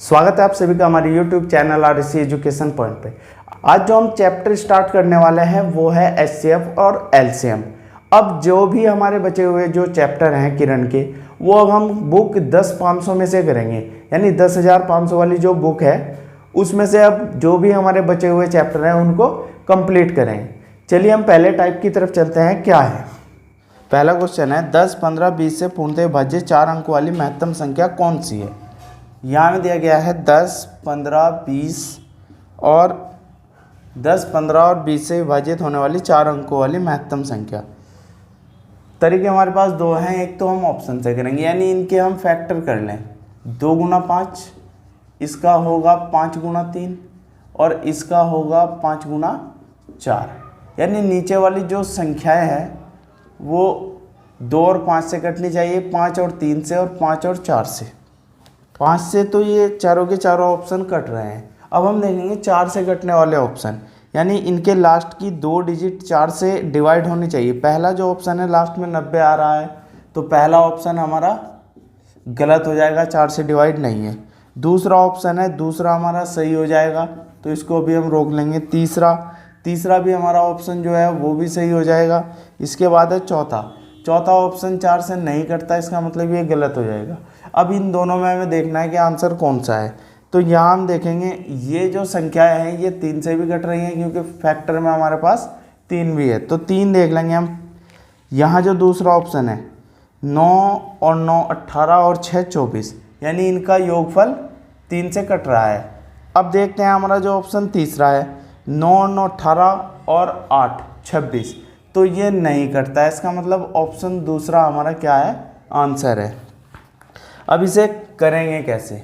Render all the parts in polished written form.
स्वागत है आप सभी का हमारे YouTube channel RC education point पे। आज जो हम चैप्टर स्टार्ट करने वाले हैं वो है HCF और LCM। अब जो भी हमारे बचे हुए जो चैप्टर हैं किरण के, वो अब हम बुक 10,500 में से करेंगे, यानी 10,500 वाली जो बुक है उसमें से अब जो भी हमारे बचे हुए चैप्टर हैं उनको कंप्लीट करेंगे। चलिए हम पहले टाइप की तरफ चलते हैं। क्या है पहला क्वेश्चन है 10, 15, 20 से पूर्णतः विभाज्य 4 अंक वाली महत्तम संख्या कौन सी है। यहाँ में दिया गया है 10, 15, 20 और 10, 15 और 20 से विभाजित होने वाली 4 अंकों वाली महत्तम संख्या। तरीके हमारे पास दो हैं, एक तो हम ऑप्शन से करेंगे, यानी इनके हम फैक्टर कर लें। 2 गुना 5, इसका होगा 5 गुना 3 और इसका होगा 5 गुना 4। यानी नीचे वाली जो संख्याएं हैं वो 2 और 5 से कटनी चाहिए, 5 और 3 से और 5 और 4 से। 5 से तो ये चारों के चारों ऑप्शन कट रहे हैं। अब हम देखेंगे 4 से कटने वाले ऑप्शन, यानी इनके लास्ट की 2 डिजिट 4 से डिवाइड होनी चाहिए। पहला जो ऑप्शन है लास्ट में 90 आ रहा है, तो पहला ऑप्शन हमारा गलत हो जाएगा, 4 से डिवाइड नहीं है। दूसरा ऑप्शन है, दूसरा हमारा सही हो जाएगा, तो इसको भी हम रोक लेंगे। तीसरा भी हमारा ऑप्शन जो है वो भी सही हो जाएगा। इसके बाद है चौथा ऑप्शन 4 से नहीं कटता, इसका मतलब ये गलत हो जाएगा। अब इन दोनों में हमें देखना है कि आंसर कौन सा है। तो यहाँ हम देखेंगे ये जो संख्याएं हैं ये 3 से भी कट रही हैं, क्योंकि फैक्टर में हमारे पास 3 भी है, तो 3 देख लेंगे हम। यहाँ जो दूसरा ऑप्शन है 9 और 9 18 और 6 24, यानी इनका योगफल 3 से कट रहा है। अब देखते हैं हमारा जो ऑप्शन तीसरा है 9 और 9 18 और 8 26, तो ये नहीं कटता है, इसका मतलब ऑप्शन दूसरा हमारा क्या है, आंसर है। अब इसे करेंगे कैसे,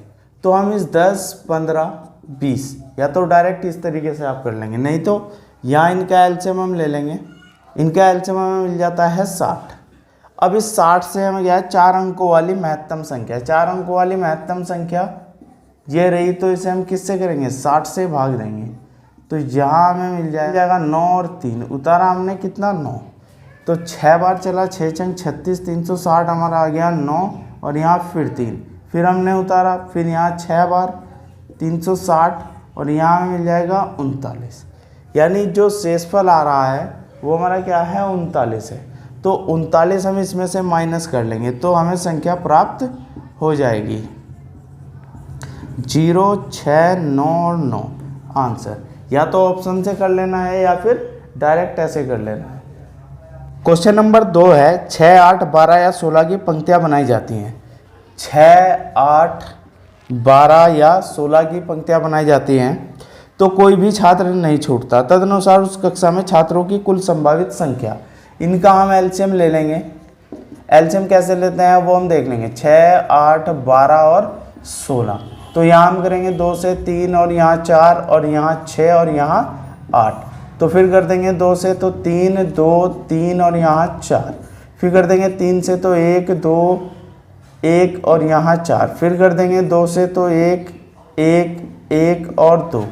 तो हम इस 10, 15, 20 या तो डायरेक्ट इस तरीके से आप कर लेंगे, नहीं तो यहाँ इनका एलसीएम हम ले लेंगे। इनका एलसीएम हमें मिल जाता है 60। अब इस 60 से हमें क्या है, 4 अंकों वाली महत्तम संख्या। 4 अंकों वाली महत्तम संख्या ये रही, तो इसे हम किससे करेंगे, 60 से भाग देंगे, तो यहाँ हमें मिल जाएगा 9 और 3, उतारा हमने कितना 9, तो 6 बार चला, 6 छंग 36, 360 हमारा आ गया 9 और यहाँ फिर 3, फिर हमने उतारा, फिर यहाँ 6 बार 360 और यहाँ मिल जाएगा 39। यानी जो शेषफल आ रहा है वो हमारा क्या है, 39 है। तो 39 हम इसमें से माइनस कर लेंगे तो हमें संख्या प्राप्त हो जाएगी 0, 6, 9 और 9 आंसर। या तो ऑप्शन से कर लेना है या फिर डायरेक्ट ऐसे कर लेना है। क्वेश्चन नंबर 2 है 6, 8, 12 या 16 की पंक्तियां बनाई जाती हैं। 6, 8, 12 या 16 की पंक्तियां बनाई जाती हैं तो कोई भी छात्र नहीं छूटता। तदनुसार उस कक्षा में छात्रों की कुल संभावित संख्या। इनका हम एलसीएम ले लेंगे। एलसीएम कैसे लेते हैं वो हम देख लेंगे। 6, 8, 12 और 16, तो यहाँ हम करेंगे 2 से 3 और यहाँ 4 और यहाँ 6 और यहाँ 8, तो फिर कर देंगे 2 से तो 3, 2, 3 और यहाँ 4, फिर कर देंगे 3 से तो 1, 2, 1 और यहाँ 4, फिर कर देंगे 2 से तो 1, 1, 1 और 2।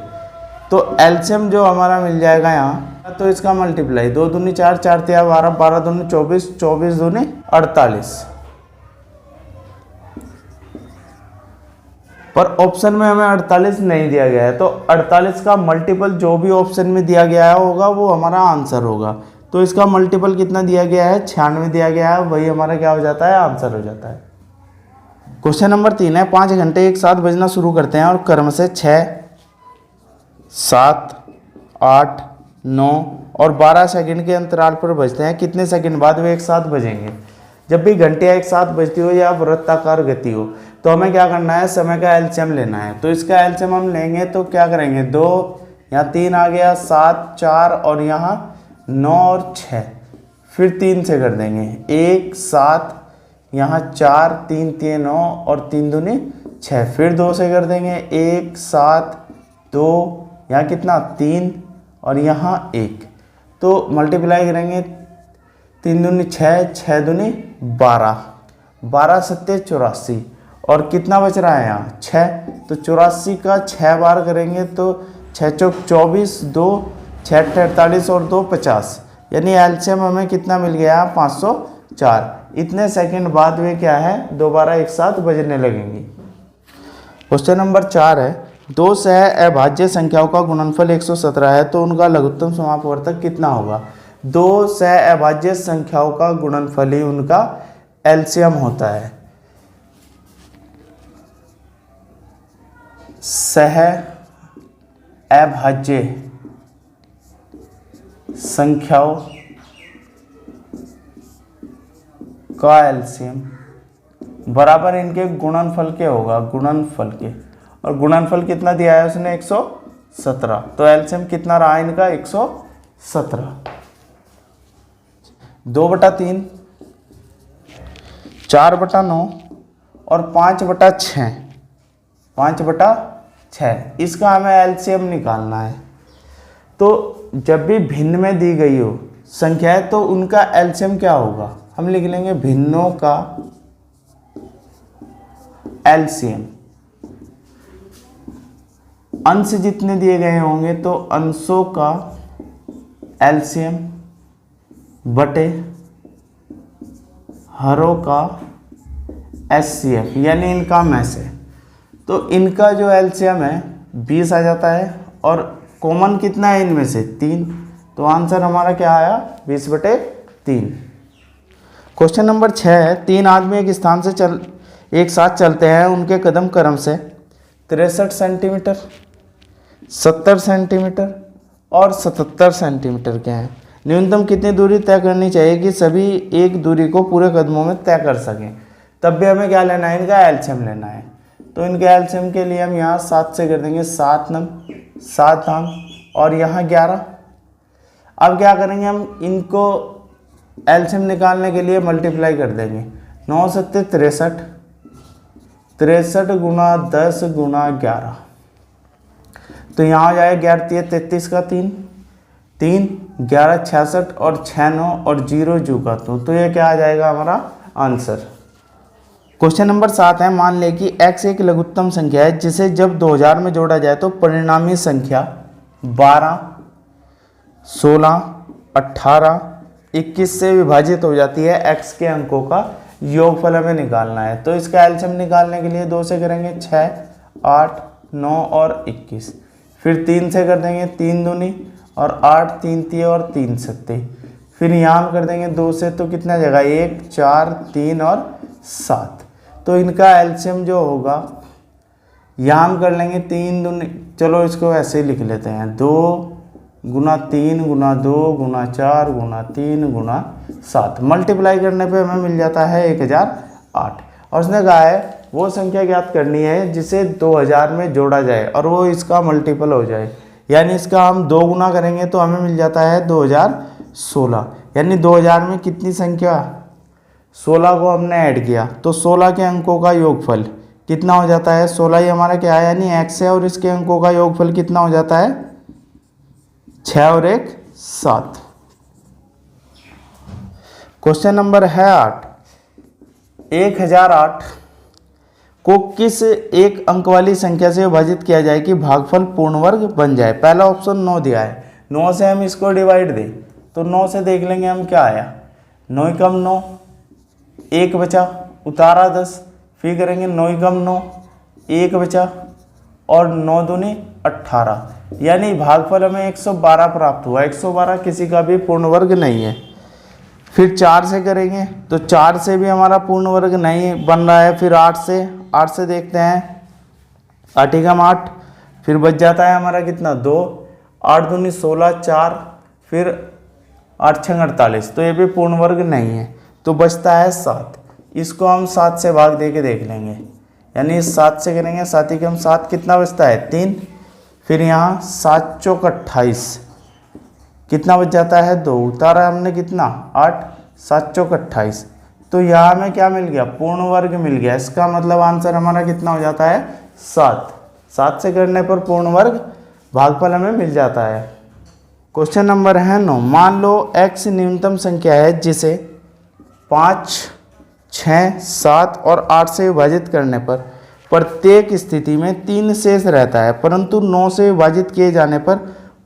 तो एलसीएम जो हमारा मिल जाएगा यहाँ, तो इसका मल्टीप्लाई 2 दूनी 4, 4 तिया 12, 12 दूनी 24, 24 दूनी 48। पर ऑप्शन में हमें 48 नहीं दिया गया है, तो 48 का मल्टीपल जो भी ऑप्शन में दिया गया होगा वो हमारा आंसर होगा। तो इसका मल्टीपल कितना दिया गया है, 96 दिया गया है, वही हमारा क्या हो जाता है, आंसर हो जाता है। क्वेश्चन नंबर 3 है 5 घंटे एक साथ बजना शुरू करते हैं और क्रम से 6, 7, 8, 9 और 12 सेकंड के अंतराल पर बजते हैं। कितने सेकंड बाद वे एक साथ बजेंगे। जब भी घंटियाँ एक साथ बजती हो या वृत्ताकार गति हो तो हमें क्या करना है, समय का एलसीएम लेना है। तो इसका एलसीएम हम लेंगे तो क्या करेंगे, 2 यहाँ 3 आ गया, 7, 4 और यहाँ 9 और 6, फिर 3 से कर देंगे 1, 7, यहाँ 4, 3 3 9 और 3 दूनी 6, फिर 2 से कर देंगे 1, 7, 2, यहाँ कितना 3 और यहाँ 1, तो मल्टीप्लाई करेंगे 3 दूनी 6, 6 दूनी 12, 12 सत्ते 84 और कितना बच रहा है यहाँ 6, तो 84 का 6 बार करेंगे तो 6 चौक 24, 2 6 48 और 2 50, यानी एलसीएम हमें कितना मिल गया 504। इतने सेकंड बाद वे क्या है दोबारा एक साथ बजने लगेंगी। क्वेश्चन नंबर 4 है, दो सह अभाज्य संख्याओं का गुणनफल 117 है तो उनका लघुत्तम समापवर्तक कितना होगा। दो सह अभाज्य संख्याओं का गुणनफल ही उनका एलसीएम होता है। सह अभाज्य संख्याओं का एलसीएम बराबर इनके गुणनफल के होगा, गुणनफल के, और गुणनफल कितना दिया है उसने 117, तो एलसीएम कितना रहा इनका 117। 2/3, 4/9 और 5/6, 5/6 इसका हमें एलसीएम निकालना है। तो जब भी भिन्न में दी गई हो संख्या है तो उनका एलसीएम क्या होगा, हम लिख लेंगे भिन्नों का एलसीएम। अंश जितने दिए गए होंगे तो अंशों का एलसीएम बटे हरों का एचसीएफ, यानी इनका में से। तो इनका जो एलसीएम है 20 आ जाता है और कॉमन कितना है इनमें से 3, तो आंसर हमारा क्या आया 20/3। क्वेश्चन नंबर 6 है, 3 आदमी एक स्थान से एक साथ चलते हैं, उनके कदम क्रम से 63 सेंटीमीटर, 70 सेंटीमीटर और 77 सेंटीमीटर के हैं। न्यूनतम कितनी दूरी तय करनी चाहिए कि सभी एक दूरी को पूरे कदमों में तय कर सकें। तब भी हमें क्या लेना है, इनका एलसीएम लेना है। तो इनके एलसीएम के लिए हम यहाँ 7 से कर देंगे, 7 नम 7 आम और यहाँ 11। अब क्या करेंगे, हम इनको एलसीएम निकालने के लिए मल्टीप्लाई कर देंगे। 9 7 63, 63 गुना 10 गुना 11, तो यहाँ हो जाएगा 11 33 का 3 3 11 66 और 6 9 और 0 जू का तो ये क्या आ जाएगा हमारा आंसर। क्वेश्चन नंबर 7 है, मान लें कि x एक लघुत्तम संख्या है जिसे जब 2000 में जोड़ा जाए तो परिणामी संख्या 12 16 18 21 से विभाजित हो जाती है। x के अंकों का योगफल हमें निकालना है। तो इसका एलसीएम निकालने के लिए 2 से करेंगे 6 8 9 और 21, फिर 3 से कर देंगे 3 दूनी और 8 3 3 और 3 सत्ते, फिर यहाँ हम कर देंगे 2 से, तो कितना जगह 1 4 3 और 7। तो इनका एलसीएम जो होगा यहाँ हम कर लेंगे 3 दूनी, चलो इसको ऐसे ही लिख लेते हैं, 2 गुना 3 गुना 2 गुना 4 गुना 3 गुना 7, मल्टीप्लाई करने पे हमें मिल जाता है 1008। और उसने कहा है वो संख्या ज्ञात करनी है जिसे 2000 में जोड़ा जाए और वो इसका मल्टीपल हो जाए, यानी इसका हम 2 गुना करेंगे तो हमें मिल जाता है 2016। यानी 2000 में कितनी संख्या, 16 को हमने ऐड किया तो 16 के अंकों का योगफल कितना हो जाता है, 16 ही हमारा क्या है यानी x है, और इसके अंकों का योगफल कितना हो जाता है 6 और 1 7। क्वेश्चन नंबर है 8, 1008 को किस एक अंक वाली संख्या से विभाजित किया जाए कि भागफल पूर्ण वर्ग बन जाए। पहला ऑप्शन 9 दिया है, 9 से हम इसको डिवाइड दें तो 9 से देख लेंगे हम क्या आया, 9 कम 9 1 बचा, उतारा 10, फिर करेंगे 9 कम 9 1 बचा और 9 दूनी 18, यानी भागफल हमें 112 प्राप्त हुआ। 112 किसी का भी पूर्ण वर्ग नहीं है। फिर 4 से करेंगे तो 4 से भी हमारा पूर्ण वर्ग नहीं बन रहा है। फिर 8 से देखते हैं, 8 एकम 8, फिर बच जाता है हमारा कितना 2, 8 दूनी 16 4, फिर 8 छंग 48, तो ये भी पूर्ण वर्ग नहीं है, तो बचता है 7। इसको हम 7 से भाग दे के देख लेंगे, यानी 7 से करेंगे 7 एकम 7, कितना बचता है 3, फिर यहाँ 7 चौक 28, कितना बच जाता है 2, उतारा हमने कितना 8, 7 चौक 28, तो यहाँ हमें क्या मिल गया पूर्ण वर्ग मिल गया। इसका मतलब आंसर हमारा कितना हो जाता है 7। 7 से करने पर पूर्ण वर्ग भागफल हमें मिल जाता है। क्वेश्चन नंबर है 9, मान लो x न्यूनतम संख्या है जिसे 5 6 7 और 8 से विभाजित करने पर प्रत्येक स्थिति में 3 शेष रहता है, परंतु 9 से विभाजित किए जाने पर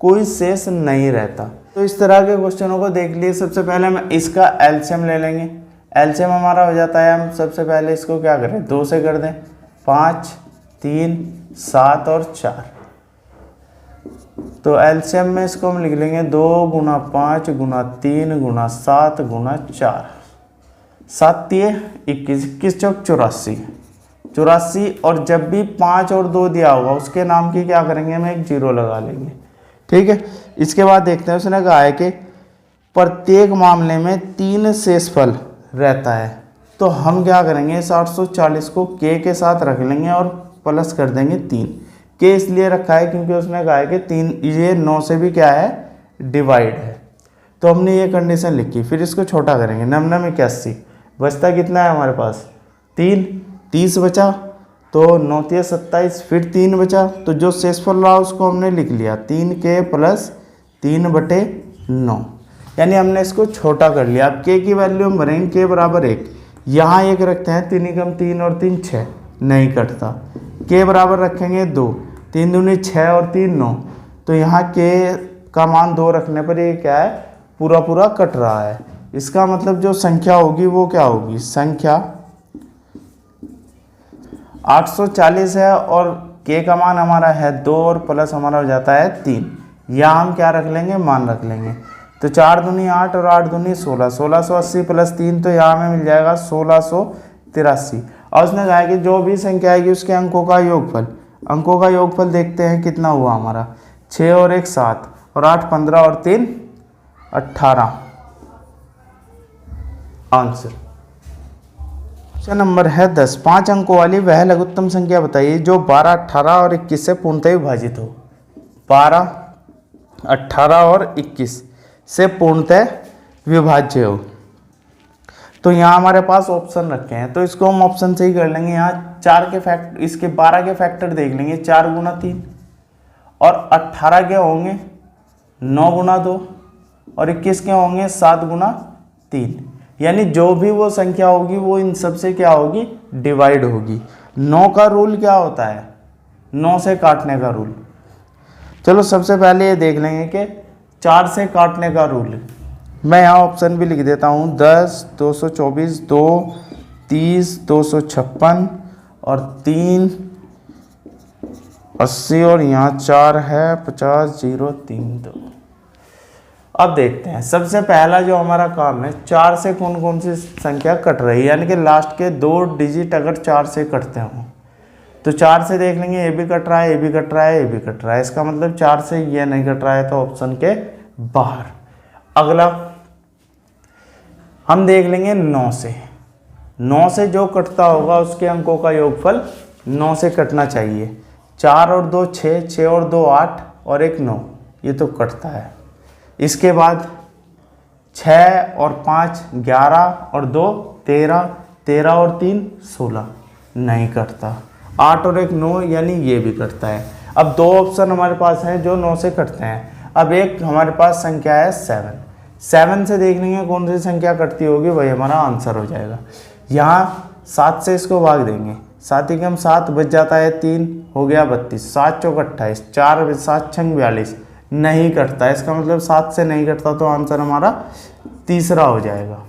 कोई शेष नहीं रहता। तो इस तरह के क्वेश्चनों को देख लिए। सबसे पहले हम इसका एलसीएम ले लेंगे। एलसीएम हमारा हो जाता है, हम सबसे पहले इसको क्या करें 2 से कर दें, 5 3, 7 और 4। तो एलसीएम में इसको हम लिख लेंगे 2 गुना 5 गुना 3 गुना 7 गुना 4। 7 दिए 21, 21 चौक 84, 84। और जब भी 5 और 2 दिया होगा उसके नाम की क्या करेंगे, हम एक 0 लगा लेंगे। ठीक है, इसके बाद देखते हैं उसने कहा है कि प्रत्येक मामले में 3 शेषफल रहता है। तो हम क्या करेंगे, इस 840 को k के साथ रख लेंगे और प्लस कर देंगे 3। k इसलिए रखा है क्योंकि उसने कहा है कि 3 ये 9 से भी क्या है, डिवाइड है। तो हमने ये कंडीशन लिखी, फिर इसको छोटा करेंगे। 9 81, बचता कितना है हमारे पास 3, 30 बचा। तो 9 3 27, फिर 3 बचा। तो जो शेषफल रहा उसको हमने लिख लिया 3k प्लस 3/9, यानी हमने इसको छोटा कर लिया। अब k की वैल्यू हम भरेंगे, k बराबर 1। यहाँ 1 रखते हैं, 3 एकम 3 और 3 6, नहीं कटता। k बराबर रखेंगे 2, 3 दूनी 6 और 3 9। तो यहाँ k का मान 2 रखने पर ये क्या है, पूरा पूरा कट रहा है। इसका मतलब जो संख्या होगी वो क्या होगी, संख्या 840 है और k का मान हमारा है 2 और प्लस हमारा हो जाता है 3। यहाँ हम क्या रख लेंगे, मान रख लेंगे। तो 4 दूनी 8 और 8 दूनी 16, 1680 प्लस 3, तो यहाँ हमें मिल जाएगा 1683। और उसने कहा है कि जो भी संख्या आएगी उसके अंकों का योगफल। अंकों का योगफल देखते हैं कितना हुआ हमारा, 6 और 1 7 और 8 15 और 3 18। आंसर क्वेश्चन नंबर है 10। 5 अंकों वाली वह लघुत्तम संख्या बताइए जो 12, 18 और 21 से पूर्णतः विभाजित हो। 12, 18 और 21 से पूर्णतः विभाज्य हो। तो यहाँ हमारे पास ऑप्शन रखे हैं, तो इसको हम ऑप्शन से ही कर लेंगे। यहाँ 4 के फैक्टर, इसके 12 के फैक्टर देख लेंगे, 4 गुना 3, और 18 के होंगे 9 गुना 2, और 21 के होंगे 7 गुना 3। यानी जो भी वो संख्या होगी वो इन सब से क्या होगी, डिवाइड होगी। 9 का रूल क्या होता है, 9 से काटने का रूल। चलो सबसे पहले ये देख लेंगे कि 4 से काटने का रूल। मैं यहाँ ऑप्शन भी लिख देता हूँ, 10, 224, 2, 30, 256 और 3 80 और यहाँ 4 है 50, 0 3 2। अब देखते हैं, सबसे पहला जो हमारा काम है, 4 से कौन कौन सी संख्या कट रही है, यानी कि लास्ट के 2 डिजिट अगर 4 से कटते हों। तो 4 से देख लेंगे, ये भी कट रहा है, ये भी कट रहा है, ये भी कट रहा है। इसका मतलब 4 से ये नहीं कट रहा है, तो ऑप्शन के बाहर। अगला हम देख लेंगे 9 से। 9 से जो कटता होगा उसके अंकों का योगफल 9 से कटना चाहिए। 4 और 2 6, 6 और 2 8 और 1 9, ये तो कटता है। इसके बाद 6 और 5 11 और 2 13, 13 और 3 16, नहीं कटता। 8 और 1 9, यानी ये भी कटता है। अब 2 ऑप्शन हमारे पास हैं जो 9 से कटते हैं। अब एक हमारे पास संख्या है 7। 7 से देख लेंगे कौन सी संख्या कटती होगी, वही हमारा आंसर हो जाएगा। यहाँ 7 से इसको भाग देंगे, 7 एकम 7 बच जाता है 3, हो गया 32, 7 चौक 28, 4 7 6 42, नहीं कटता। इसका मतलब 7 से नहीं कटता, तो आंसर हमारा तीसरा हो जाएगा।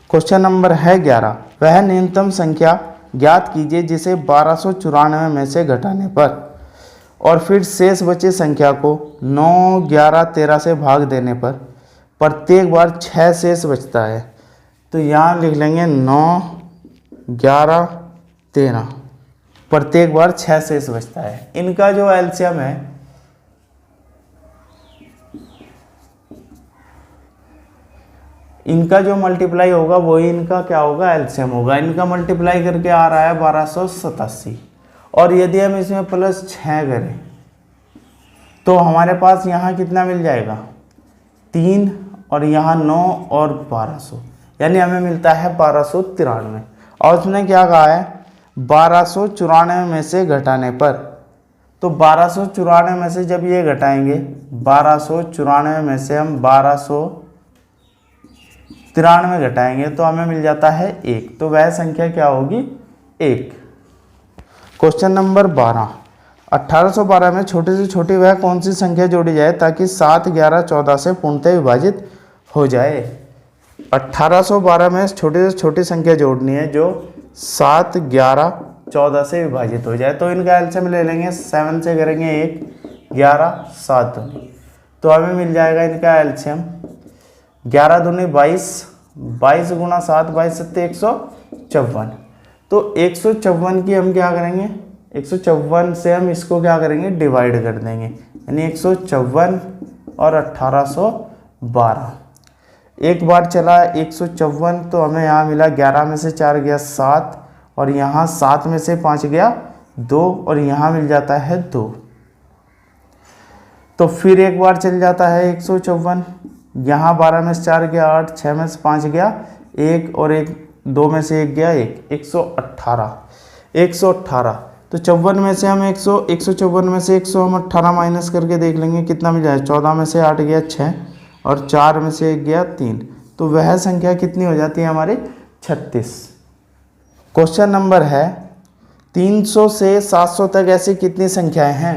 क्वेश्चन नंबर है 11। वह न्यूनतम संख्या ज्ञात कीजिए जिसे 1294 में से घटाने पर और फिर शेष बचे संख्या को 9, 11, 13 से भाग देने पर प्रत्येक बार 6 शेष बचता है। तो यहाँ लिख लेंगे 9, 11, 13, प्रत्येक बार 6 शेष बचता है। इनका जो एलसीएम है, इनका जो मल्टीप्लाई होगा वही इनका क्या होगा, एलसीएम होगा। इनका मल्टीप्लाई करके आ रहा है 1287, और यदि हम इसमें प्लस 6 करें तो हमारे पास यहाँ कितना मिल जाएगा, 3, और यहाँ 9 और 1200, यानी हमें मिलता है 1293। और उसने क्या कहा है, 1294 में से घटाने पर। तो 1294 में से जब ये घटाएंगे, 1294 में से हम 1293 घटाएंगे तो हमें मिल जाता है 1। तो वह संख्या क्या होगी, 1। Question number 12। 1812 में छोटी से छोटी वह कौन सी संख्या जोड़ी जाए ताकि 7, 11, 14 से पूर्णतः विभाजित हो जाए। 1812 में छोटी से छोटी संख्या जोड़नी है जो 7, 11, 14 से विभाजित हो जाए। तो इनका एलसीएम ले लेंगे, 7 से करेंगे 1, 11, 7 दूनी, तो हमें मिल जाएगा इनका एलसीएम 11 दूनी 22, 22 गुणा 7, 22 सत्ते 154। तो 154 की हम क्या करेंगे, 154 से हम इसको क्या करेंगे, डिवाइड कर देंगे, यानी 154 और 1812। एक बार चला 154, तो हमें यहाँ मिला 11 में से 4 गया 7, और यहाँ 7 में से 5 गया 2, और यहाँ मिल जाता है 2। तो फिर एक बार चल जाता है 154, यहाँ 12 में से 4 गया 8, 6 में से 5 गया 1, और 2 में से 1 गया 1, 118। तो 54 में से हम 154 में से 118 माइनस करके देख लेंगे कितना मिल जाए। 14 में से 8 गया 6, और 4 में से 1 गया 3, तो वह संख्या कितनी हो जाती है हमारी, 36। क्वेश्चन नंबर है 300 से 700 तक ऐसी कितनी संख्याएं हैं।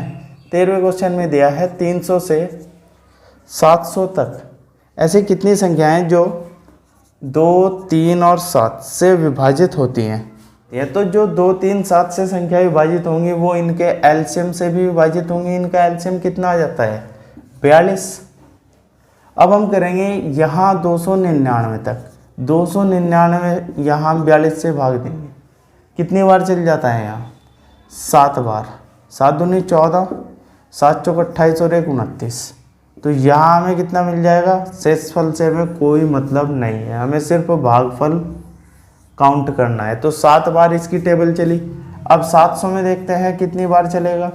13वें क्वेश्चन में दिया है 300 से 700 तक ऐसी कितनी संख्याएं जो 2, 3 और 7 से विभाजित होती हैं। ये तो जो 2, 3, 7 से संख्या विभाजित होंगी वो इनके एलसीएम से भी विभाजित होंगी। इनका एलसीएम कितना आ जाता है, 42। अब हम करेंगे यहाँ 299 तक, 299 यहाँ हम 42 से भाग देंगे, कितनी बार चल जाता है यहाँ, 7 बार, 7 दूनी 14, 7 चौक 28 और 1 29। तो यहाँ हमें कितना मिल जाएगा, शेषफल से हमें कोई मतलब नहीं है, हमें सिर्फ भागफल काउंट करना है। तो 7 बार इसकी टेबल चली। अब 700 में देखते हैं कितनी बार चलेगा,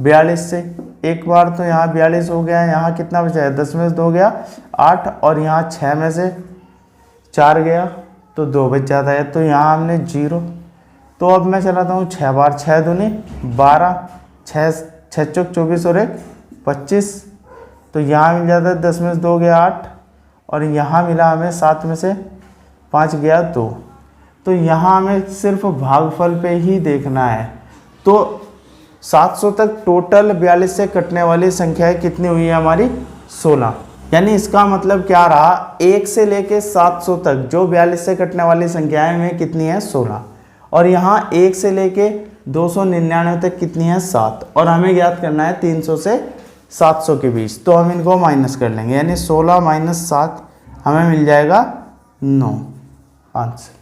42 से एक बार, तो यहाँ 42 हो गया, यहाँ कितना बचा है, 10 में से 2 गया 8, और यहाँ 6 में से 4 गया तो 2 बच जाता है, तो यहाँ हमने 0। तो अब मैं चलाता हूँ 6 बार, 6 दूनी 12, 6 चौक 24 और 1 25, तो यहाँ मिल जाता है 10 में से 2 गया 8, और यहाँ मिला हमें 7 में से 5 गया 2। तो यहाँ हमें सिर्फ भागफल पे ही देखना है। तो 700 तक टोटल 42 से कटने वाली संख्याएं कितनी हुई है हमारी, 16। यानी इसका मतलब क्या रहा, 1 से लेके 700 तक जो 42 से कटने वाली संख्याएं में कितनी है, 16। और यहाँ 1 से लेके 299 तक कितनी है, 7। और हमें ज्ञात करना है 300 से 700 के बीच, तो हम इनको माइनस कर लेंगे, यानी 16 माइनस 7 हमें मिल जाएगा 9 आंसर।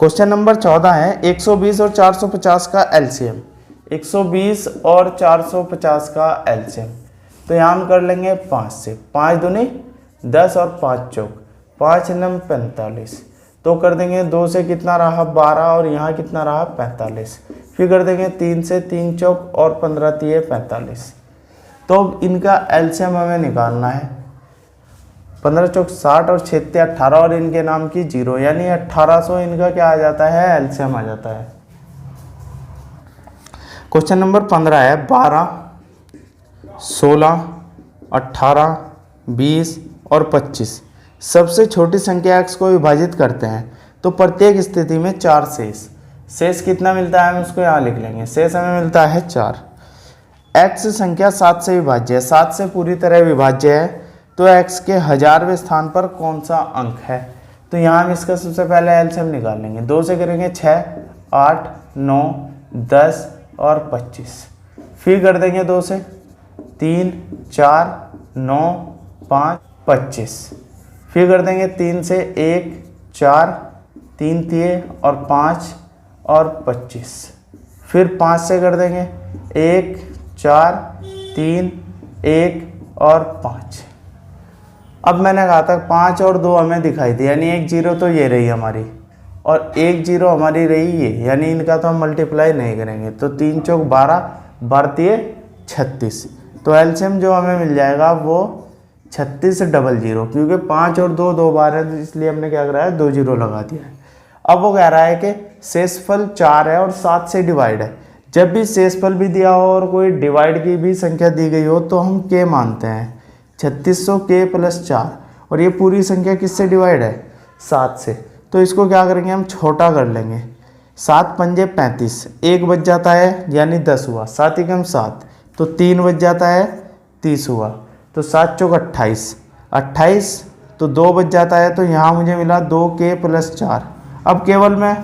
क्वेश्चन नंबर 14 है 120 और 450 का एलसीएम। 120 और 450 का एलसीएम, तो यहाँ हम कर लेंगे 5 से, 5 दूनी 10 और 5 चौक 5 नम 45, तो कर देंगे 2 से कितना रहा 12, और यहाँ कितना रहा 45, फिर कर देंगे 3 से 3 चौक और 15 तिये 45। तो इनका एलसीएम हमें निकालना है, 15 चौक 60 और 6 तिये 18, और इनके नाम की 0, यानी 1800 इनका क्या आ जाता है, एलसीएम आ जाता है। क्वेश्चन नंबर 15 है 12, 16, 18, 20 और 25 सबसे छोटी संख्या x को विभाजित करते हैं, तो प्रत्येक स्थिति में 4 शेष कितना मिलता है, हम उसको यहाँ लिख लेंगे, शेष हमें मिलता है 4। x संख्या 7 से विभाज्य है, 7 से पूरी तरह विभाज्य है, तो x के 1000वें स्थान पर कौन सा अंक है। तो यहाँ हम इसका सबसे पहले एलसीएम निकाल लेंगे, 2 से करेंगे 6, 8, 9, 10 और 25, फिर कर देंगे 2 से 3, 4, 9, 5, 25, फिर कर देंगे 3 से 1, 4, 3 तिये और 5 और 25, फिर 5 से कर देंगे 1, 4, 3, 1 और 5। अब मैंने कहा था 5 और 2 हमें दिखाई दी, यानी 1 0 तो ये रही हमारी, और 1 0 हमारी रही ये, यानी इनका तो हम मल्टीप्लाई नहीं करेंगे। तो 3 चौक 12, 12 तिये 36, तो एलसीएम जो हमें मिल जाएगा वो 3600, क्योंकि 5 और 2 2 बार है, तो इसलिए हमने क्या करा है, 2 0 लगा दिया है। अब वो कह रहा है कि शेषफल 4 है और 7 से डिवाइड है। जब भी शेषफल भी दिया हो और कोई डिवाइड की भी संख्या दी गई हो तो हम के मानते हैं, 3600 के प्लस 4, और ये पूरी संख्या किससे डिवाइड है, 7 से। तो इसको क्या करेंगे, हम छोटा कर लेंगे, 7 पंजे 35, 1 बच जाता है यानी 10 हुआ, 7 एकम 7, तो 3 बच जाता है 30 हुआ, तो 7 चौक 28, 28 तो 2 बच जाता है, तो यहाँ मुझे मिला 2 के प्लस 4। अब केवल मैं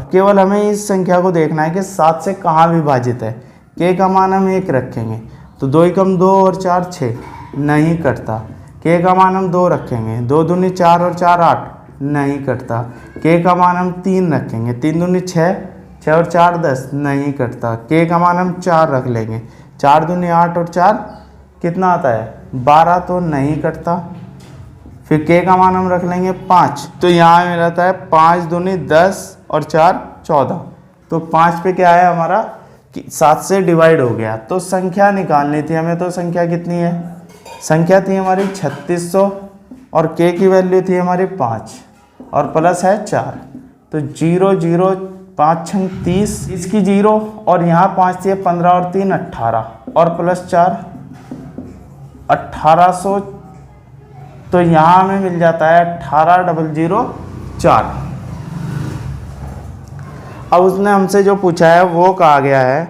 अब केवल हमें इस संख्या को देखना है कि 7 से कहाँ विभाजित है। के का मान हम 1 रखेंगे तो 2 एकम 2 और 4 6 नहीं कटता। के का मान हम 2 रखेंगे, 2 दूनी 4 और 4 8 नहीं कटता। के का मान हम 3 रखेंगे, 3 दूनी 6, 6 और 4 10 नहीं कटता। के का मान हम 4 रख लेंगे, 4 दूनी 8 और 4 कितना आता है 12 तो नहीं कटता। फिर के का मान हम रख लेंगे 5, तो यहाँ में रहता है 5 दूनी 10 और 4 14। तो 5 पे क्या है हमारा 7 से डिवाइड हो गया। तो संख्या निकालनी थी हमें, तो संख्या कितनी है, संख्या थी हमारी 3600 और के की वैल्यू थी हमारी 5 और प्लस है 4। तो 0 0 5 6 30, इसकी 0 और यहाँ 5 थी 15 और 3 18 और प्लस 4 1800। तो यहाँ हमें मिल जाता है 18004। अब उसने हमसे जो पूछा है वो कहा गया है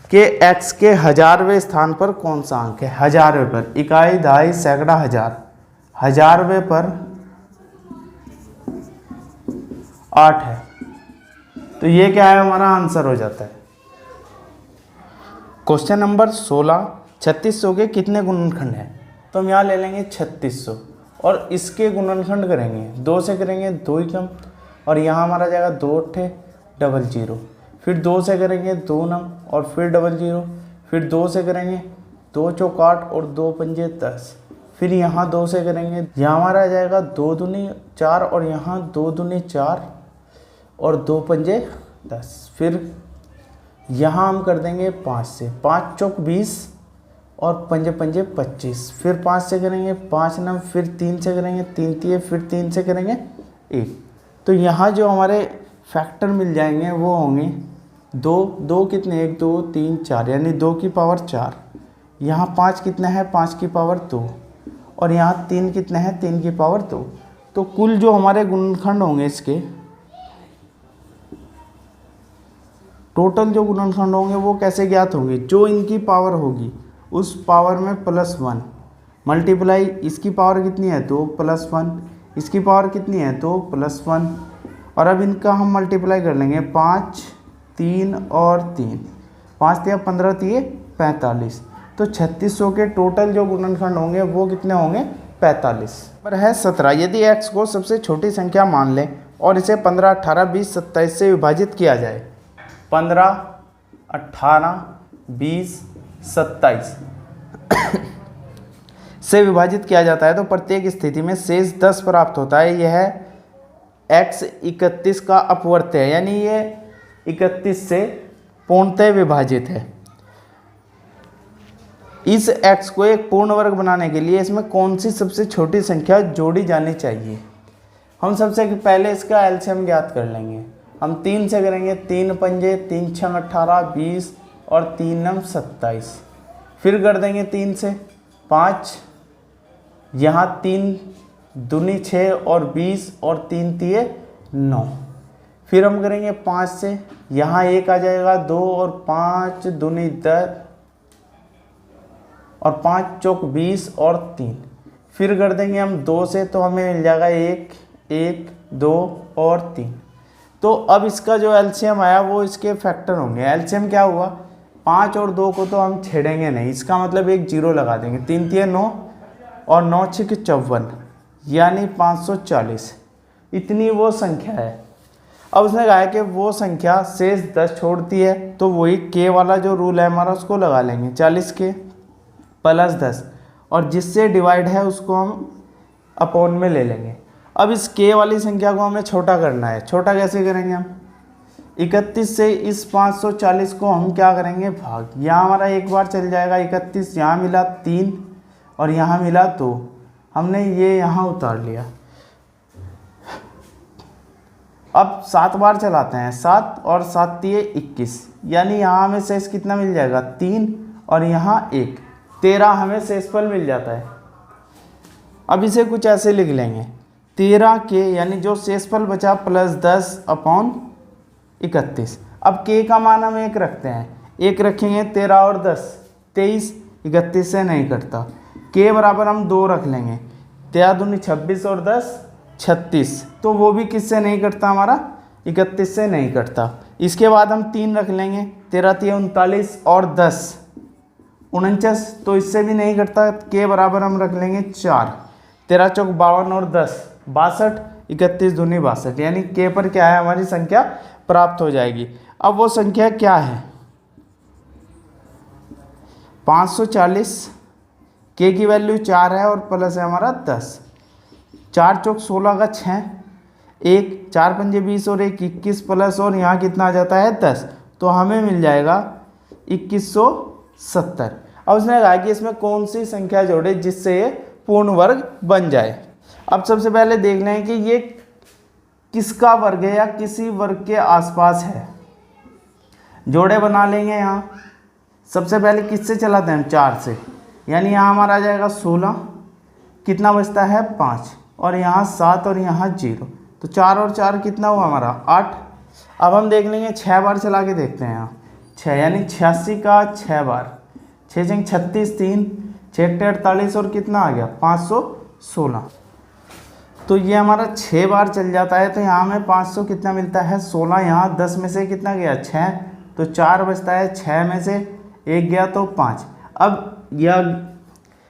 कि x के 1000वें स्थान पर कौन सा अंक है। 1000वें पर, इकाई दहाई सैकड़ा हजार, 1000वें पर 8 है। तो ये क्या है हमारा आंसर हो जाता है। क्वेश्चन नंबर 16, 3600 के कितने गुणनखंड हैं। तो हम यहाँ ले लेंगे 3600 और इसके गुणनखंड करेंगे 2 से करेंगे 2 ही कम, और यहाँ हमारा जाएगा 2 8 00, फिर 2 से करेंगे 2 9 और फिर 00, फिर 2 से करेंगे 2 चौक 8 और 2 पंजे 10, फिर यहाँ 2 से करेंगे, यहाँ हमारा आ जाएगा 2 दूनी 4 और यहाँ 2 दूनी 4 और 2 पंजे 10, फिर यहाँ हम कर देंगे 5 से, 5 चौक 20 और पंजे पंजे 25, फिर 5 से करेंगे 5 9, फिर 3 से करेंगे 3 3, फिर 3 से करेंगे 1। तो यहाँ जो हमारे फैक्टर मिल जाएंगे वो होंगे 2 2 कितने 1 2 3 4 यानी 2 की पावर 4, यहाँ 5 कितना है 5 की पावर 2 और यहाँ 3 कितना है 3 की पावर 2। तो कुल जो हमारे गुणनखंड होंगे इसके टोटल जो गुणनखंड होंगे वो कैसे ज्ञात होंगे, जो इनकी पावर होगी उस पावर में +1 मल्टीप्लाई इसकी पावर कितनी है 2 +1, इसकी पावर कितनी है 2 +1, और अब इनका हम मल्टीप्लाई कर लेंगे 5 3 और 3, 5 3 15 3 45। तो 3600 के टोटल जो गुणनखंड होंगे वो कितने होंगे 45। पर है 17, यदि x को सबसे छोटी संख्या मान लें और इसे 15 18 20 27 से विभाजित किया जाए, 15 18 20 27 से विभाजित किया जाता है तो प्रत्येक स्थिति में शेष 10 प्राप्त होता है। यह x 31 का अपवर्त्य है, यानी ये 31 से पूर्णतः विभाजित है। इस x को एक पूर्ण वर्ग बनाने के लिए इसमें कौन सी सबसे छोटी संख्या जोड़ी जानी चाहिए। हम सबसे पहले इसका एलसीएम ज्ञात कर लेंगे। हम 3 से करेंगे, 3 पंजे 3 6 18 20 और 3 9 27, फिर कर देंगे 3 से 5, यहाँ 3 दूनी 6 और 20 और 3 3 9, फिर हम करेंगे 5 से, यहाँ 1 आ जाएगा 2 और 5 दूनी 10 और 5 चौक 20 और 3, फिर कर देंगे हम 2 से, तो हमें मिल जाएगा 1 1 2 और 3। तो अब इसका जो एलसीएम आया वो इसके फैक्टर होंगे। एलसीएम क्या हुआ 5 और 2 को तो हम छेड़ेंगे नहीं, इसका मतलब एक 0 लगा देंगे, 3 3 9 और 9 6 54 यानी 540, इतनी वो संख्या है। अब उसने कहा है कि वो संख्या शेष 10 छोड़ती है, तो वही के वाला जो रूल है हमारा उसको लगा लेंगे, 40 के प्लस 10 और जिससे डिवाइड है उसको हम अपॉन में ले लेंगे। अब इस के वाली संख्या को हमें छोटा करना है। छोटा कैसे करेंगे हम, 31 से इस 540 को हम क्या करेंगे भाग, यहाँ हमारा एक बार चल जाएगा 31, यहाँ मिला 3 और यहाँ मिला 2, हमने ये यहाँ उतार लिया। अब 7 बार चलाते हैं, 7 और 7 × 21 यानी यहाँ हमें शेष कितना मिल जाएगा 3 और यहाँ 1 13 हमें शेषफल मिल जाता है। अब इसे कुछ ऐसे लिख लेंगे 13 के यानी जो शेषफल बचा प्लस 10 अपॉन 31। अब के का मान हम 1 रखते हैं, 1 रखेंगे 13 और 10 23, 31 से नहीं कटता। के बराबर हम 2 रख लेंगे, 13 दूनी 26 और 10 36, तो वो भी किससे नहीं कटता हमारा 31 से नहीं कटता। इसके बाद हम 3 रख लेंगे, 13 3 39 और 10 49, तो इससे भी नहीं कटता। के बराबर हम रख लेंगे 4, 13 चौक 52 और 10 62, 31 दूनी 62, यानी के पर क्या है हमारी संख्या प्राप्त हो जाएगी। अब वो संख्या क्या है 540, के की वैल्यू 4 है और प्लस है हमारा 10, 4 चौक 16 का 6, 1 4 पंजे 20 और 1 21 प्लस और यहाँ कितना आ जाता है 10, तो हमें मिल जाएगा 2170। अब उसने कहा कि इसमें कौन सी संख्या जोड़े जिससे ये पूर्ण वर्ग बन जाए। अब सबसे पहले देख लें कि ये किसका वर्ग है या किसी वर्ग के आसपास है। जोड़े बना लेंगे। यहाँ सबसे पहले किससे चलाते हैं हम 4 से, यानी यहाँ हमारा आ जाएगा 16, कितना बचता है 5 और यहाँ 7 और यहाँ 0, तो 4 और 4 कितना हुआ हमारा 8। अब हम देख लेंगे 6 बार चला के देखते हैं। यहाँ 6 यानी 86 का 6 बार, 6 जंग 36, 3 6 48 और कितना आ गया 516, तो ये हमारा 6 बार चल जाता है। तो यहाँ हमें 500 कितना मिलता है 16, यहाँ 10 में से कितना गया 6, तो 4 बचता है, 6 में से 1 गया तो 5। अब यह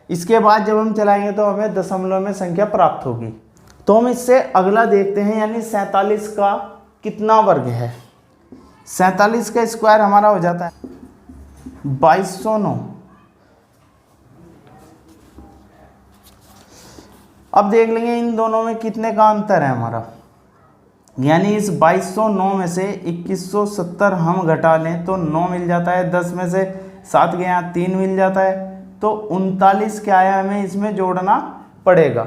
इसके बाद जब हम चलाएंगे तो हमें दशमलव में संख्या प्राप्त होगी। तो हम इससे अगला देखते हैं, यानी 47 का कितना वर्ग है। 47 का स्क्वायर हमारा हो जाता है 2209। अब देख लेंगे इन दोनों में कितने का अंतर है हमारा, यानी इस 2209 में से 2170 हम घटा लें तो 9 मिल जाता है, 10 में से 7 के यहाँ 3 मिल जाता है, तो 39 क्या है हमें इसमें जोड़ना पड़ेगा।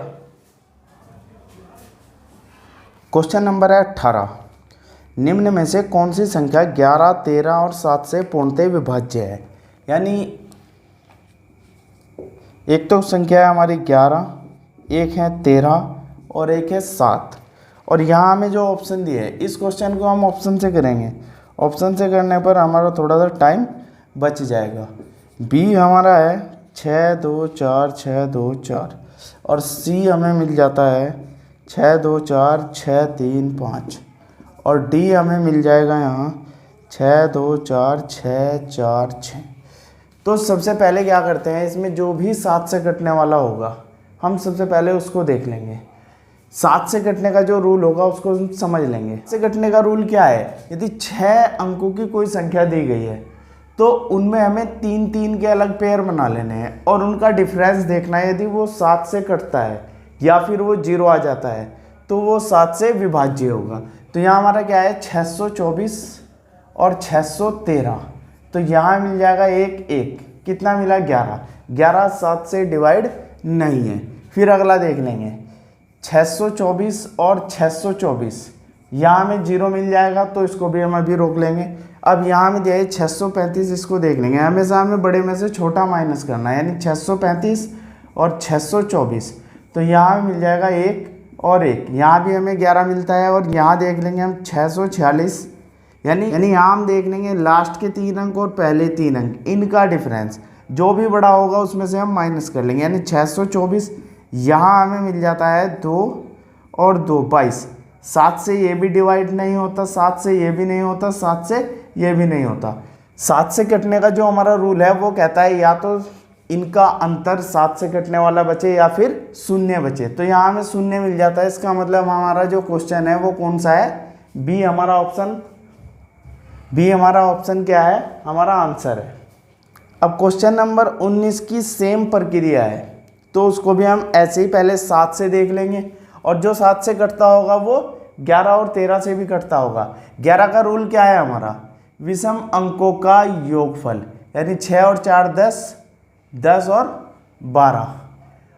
क्वेश्चन नंबर है 18, निम्न में से कौन सी संख्या 11, 13 और 7 से पूर्णतः विभाज्य है। यानी एक तो संख्या है हमारी 11, एक है 13 और एक है 7, और यहाँ हमें जो ऑप्शन दिए है इस क्वेश्चन को हम ऑप्शन से करेंगे। ऑप्शन से करने पर हमारा थोड़ा सा टाइम बच जाएगा। बी हमारा है 6 2 4 6 2 4 और सी हमें मिल जाता है 6 2 4 6 3 5 और डी हमें मिल जाएगा यहाँ 6 2 4 6 4 6। तो सबसे पहले क्या करते हैं, इसमें जो भी 7 से कटने वाला होगा हम सबसे पहले उसको देख लेंगे। 7 से कटने का जो रूल होगा उसको हम समझ लेंगे। से कटने का रूल क्या है, यदि 6 अंकों की कोई संख्या दी गई है तो उनमें हमें 3-3 के अलग पेयर बना लेने हैं और उनका डिफरेंस देखना है। यदि वो 7 से कटता है या फिर वो 0 आ जाता है तो वो 7 से विभाज्य होगा। तो यहाँ हमारा क्या है 624 और 613, तो यहाँ मिल जाएगा 1 1, कितना मिला 11, 11 7 से डिवाइड नहीं है। फिर अगला देख लेंगे 624 और 624, यहाँ हमें 0 मिल जाएगा तो इसको भी हम अभी रोक लेंगे। अब यहाँ में दिया है 635, इसको देख लेंगे। हमेशा हमें बड़े में से छोटा माइनस करना है, यानी 635 और 624, तो यहाँ मिल जाएगा 1 और 1, यहाँ भी हमें 11 मिलता है। और यहाँ देख लेंगे हम 646, यानी यहाँ हम देख लेंगे लास्ट के 3 अंक और पहले 3 अंक, इनका डिफरेंस जो भी बड़ा होगा उसमें से हम माइनस कर लेंगे, यानी 624 यहाँ हमें मिल जाता है 2 और 2 22, 7 से ये भी डिवाइड नहीं होता, 7 से ये भी नहीं होता, 7 से ये भी नहीं होता। 7 से कटने का जो हमारा रूल है वो कहता है या तो इनका अंतर 7 से कटने वाला बचे या फिर शून्य बचे, तो यहाँ हमें शून्य मिल जाता है। इसका मतलब हमारा जो क्वेश्चन है वो कौन सा है, बी हमारा ऑप्शन, बी हमारा ऑप्शन क्या है, हमारा आंसर है। अब क्वेश्चन नंबर 19 की सेम प्रक्रिया है, तो उसको भी हम ऐसे ही पहले 7 से देख लेंगे और जो 7 से कटता होगा वो 11 और 13 से भी कटता होगा। 11 का रूल क्या है हमारा, विषम अंकों का योगफल, यानी 6 और 4 10, 10 और 12,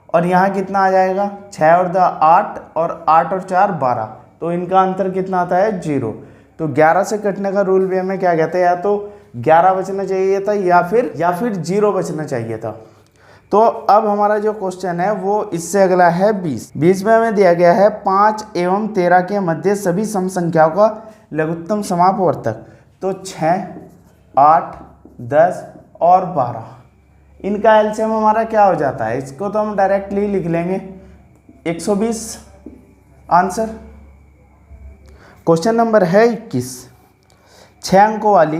और यहाँ कितना आ जाएगा 6 और 2 8 और 8 और 4 12, तो इनका अंतर कितना आता है 0। तो 11 से कटने का रूल भी हमें क्या कहते हैं, या तो 11 बचना चाहिए था या फिर 0 बचना चाहिए था। तो अब हमारा जो क्वेश्चन है वो इससे अगला है 20 में हमें दिया गया है 5 एवं 13 के मध्य सभी सम संख्याओं का लघुत्तम समापवर्तक, तो 6 8 10 और 12, इनका एलसीएम हमारा क्या हो जाता है, इसको तो हम डायरेक्टली लिख लेंगे 120 आंसर। क्वेश्चन नंबर है 21। 6 अंकों वाली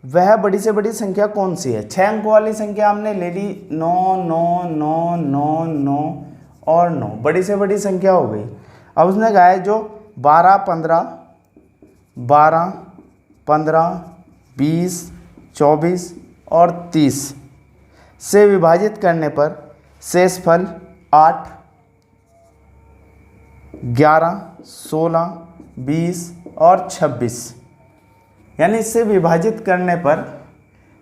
वह बड़ी से बड़ी संख्या कौन सी है? 6 अंकों वाली संख्या हमने ले ली 9 9 9 9 9 और 9, बड़ी से बड़ी संख्या हो गई। अब उसने कहा है जो 12 15 12 15 20 24 और 30 से विभाजित करने पर शेषफल 8 11 16 20 और 26, यानी इससे विभाजित करने पर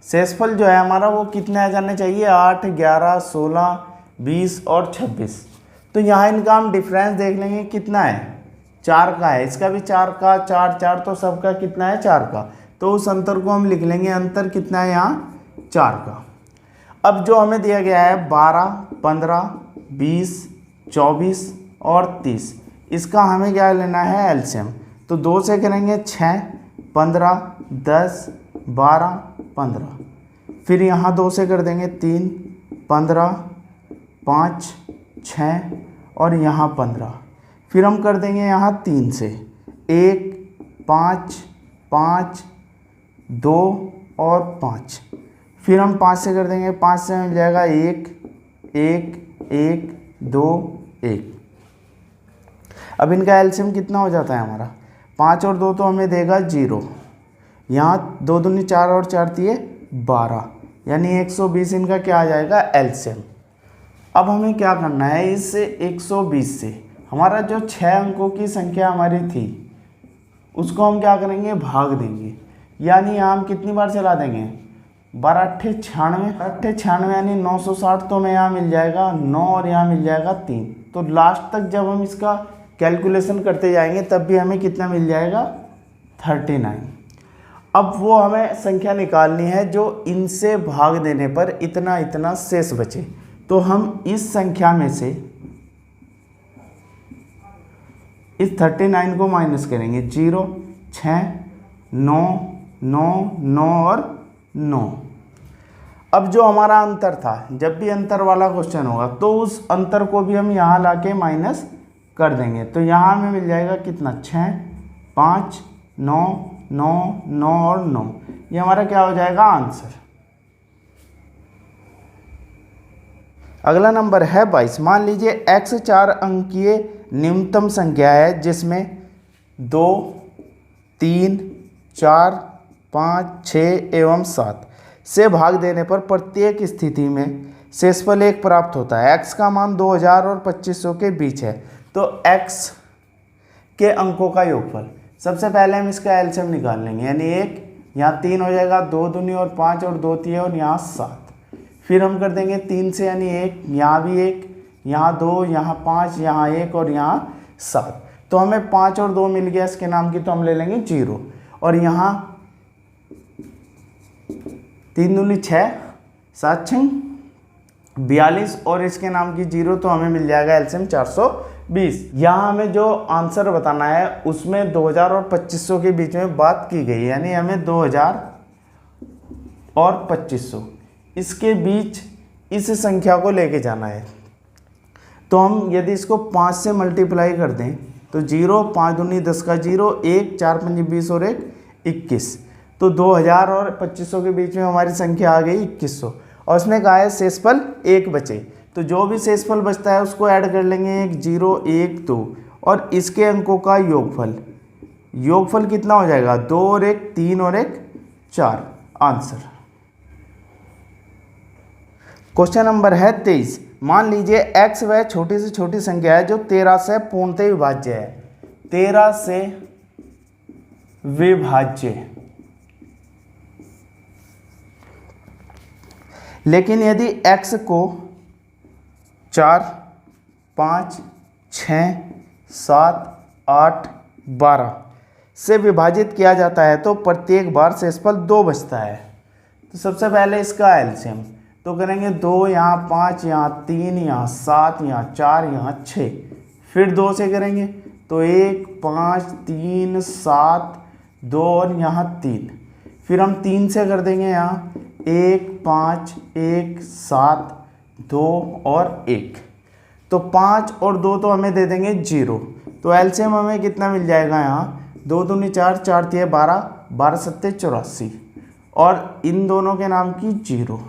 शेषफल जो है हमारा वो कितने आ जाने चाहिए? 8 11 16 20 और 26। तो यहाँ इनका हम डिफरेंस देख लेंगे कितना है, 4 का है, इसका भी 4 का, 4 4 तो सबका कितना है? 4 का। तो उस अंतर को हम लिख लेंगे, अंतर कितना है यहाँ? 4 का। अब जो हमें दिया गया है 12 15 20 24 और 30, इसका हमें क्या लेना है? एलसीएम। तो 2 से करेंगे 6 15 10 12 15, फिर यहाँ 2 से कर देंगे 3 15 5 6 और यहाँ 15, फिर हम कर देंगे यहाँ 3 से 1 5 5 2 और 5, फिर हम 5 से कर देंगे, 5 से मिल जाएगा 1 1 1 2 1। अब इनका एलसीएम कितना हो जाता है हमारा? 5 और 2 तो हमें देगा 0, यहाँ 2 दूनी 4 और 4 दिए 12, यानी 120 इनका क्या आ जाएगा? एलसीएम। अब हमें क्या करना है, इस 120 से हमारा जो 6 अंकों की संख्या हमारी थी उसको हम क्या करेंगे? भाग देंगे, यानी यहाँ हम कितनी बार चला देंगे? 12 8 96 यानी 960, तो हमें यहाँ मिल जाएगा 9 और यहाँ मिल जाएगा 3। तो लास्ट तक जब हम इसका कैलकुलेशन करते जाएंगे तब भी हमें कितना मिल जाएगा? 39। अब वो हमें संख्या निकालनी है जो इनसे भाग देने पर इतना इतना शेष बचे। तो हम इस संख्या में से इस 39 को माइनस करेंगे, 0 6 9 9 9 और 9। अब जो हमारा अंतर था, जब भी अंतर वाला क्वेश्चन होगा तो उस अंतर को भी हम यहाँ लाके माइनस कर देंगे। तो यहाँ हमें मिल जाएगा कितना? 6 5 9 9 9 और 9, ये हमारा क्या हो जाएगा? आंसर। अगला नंबर है 22। मान लीजिए x 4 अंकीय न्यूनतम संख्या है जिसमें 2 3 4 5 6 एवं 7 से भाग देने पर प्रत्येक स्थिति में शेषफल 1 प्राप्त होता है। x का मान 2000 और 2500 के बीच है। तो x के अंकों का योगफल, सबसे पहले हम इसका एलसीएम निकाल लेंगे, यानी 1 यहाँ 3 हो जाएगा, 2 दूनी और 5 और 2 3 और यहाँ 7, फिर हम कर देंगे 3 से, यानी 1 यहाँ भी 1 यहाँ 2 यहाँ 5 यहाँ 1 और यहाँ 7। तो हमें 5 और 2 मिल गया इसके नाम की, तो हम ले लेंगे 0, और यहाँ 3 दूनी 6 7 6 42 और इसके नाम की 0, तो हमें मिल जाएगा एलसीएम 420। यहाँ हमें जो आंसर बताना है उसमें 2000 और 2500 के बीच में बात की गई, यानी हमें 2000 और 2500 इसके बीच इस संख्या को लेके जाना है। तो हम यदि इसको 5 से मल्टीप्लाई कर दें तो 0 5 दूनी 10 का 0 1 4 5 20 और 1 21, तो 2000 और 2500 के बीच में हमारी संख्या आ गई 2100, और उसने कहा है शेषफल 1 बचे। तो जो भी शेषफल बचता है उसको ऐड कर लेंगे, 1 0 1 2 और इसके अंकों का योगफल कितना हो जाएगा? 2 और 1 3 और 1 4। आंसर। क्वेश्चन नंबर है 23। मान लीजिए x वह छोटी से छोटी संख्या है जो 13 से पूर्णतः विभाज्य है। 13 से विभाज्य, लेकिन यदि x को 4 5 6 7 8 12 से विभाजित किया जाता है तो प्रत्येक बार शेषफल 2 बचता है। तो सबसे पहले इसका एलसीएम तो करेंगे 2 यहाँ 5 यहाँ 3 यहाँ 7 यहाँ 4 यहाँ 6, फिर 2 से करेंगे तो 1 5 3 7 2 और यहाँ 3, फिर हम 3 से कर देंगे यहाँ 1 5 1 7 2 और 1, तो 5 और 2 तो हमें दे देंगे 0, तो एलसीएम हमें कितना मिल जाएगा यहाँ 2 दूनी 4, 4 तिये 12, 12 सत्ते 84 और इन दोनों के नाम की 0।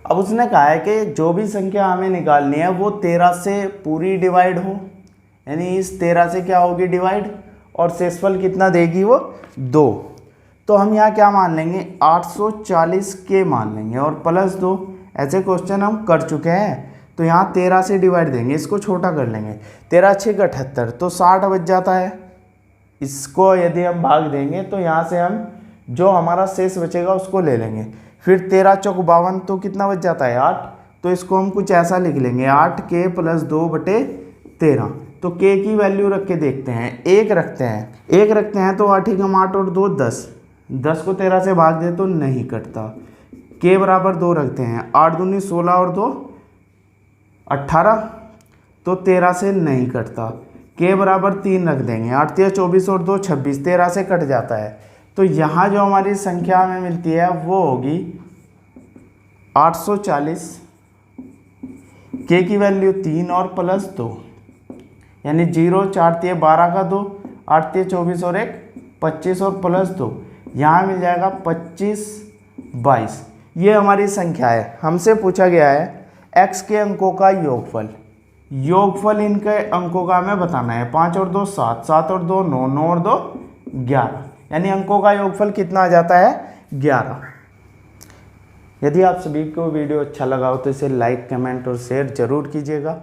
अब उसने कहा है कि जो भी संख्या हमें निकालनी है वो 13 से पूरी डिवाइड हो, यानी इस 13 से क्या होगी डिवाइड, और शेषफल कितना देगी वो 2। तो हम यहाँ क्या मान लेंगे 840 के मान लेंगे और प्लस 2। ऐसे क्वेश्चन हम कर चुके हैं। तो यहाँ 13 से डिवाइड देंगे, इसको छोटा कर लेंगे, 13 6 78 तो 60 बच जाता है। इसको यदि हम भाग देंगे तो यहाँ से हम जो हमारा शेष बचेगा उसको ले लेंगे। फिर 13 चौक 52 तो कितना बच जाता है 8। तो इसको हम कुछ ऐसा लिख लेंगे 8k + 2/13। तो k की वैल्यू रख के देखते हैं, 1 रखते हैं तो 8 कम 8 और 2 10, 10 को 13 से भाग दे तो नहीं कटता। k बराबर 2 रखते हैं, 8 दूनी 16 और 2 18 तो 13 से नहीं कटता। k बराबर 3 रख देंगे, 8 तिया 24 और 2 26, 13 से कट जाता है। तो यहाँ जो हमारी संख्या हमें मिलती है वो होगी 840, k की वैल्यू 3 और प्लस 2, यानी 0 4 तिये 12 का 2, 8 तिये 24 और 1 25 और प्लस 2, यहाँ मिल जाएगा 25 22। ये हमारी संख्या है। हमसे पूछा गया है x के अंकों का योगफल इनके अंकों का हमें बताना है। 5 और 2 7, 7 और 2 9, 9 और 2 11, यानी अंकों का योगफल कितना आ जाता है 11। यदि आप सभी को वीडियो अच्छा लगा हो तो इसे लाइक कमेंट और शेयर जरूर कीजिएगा।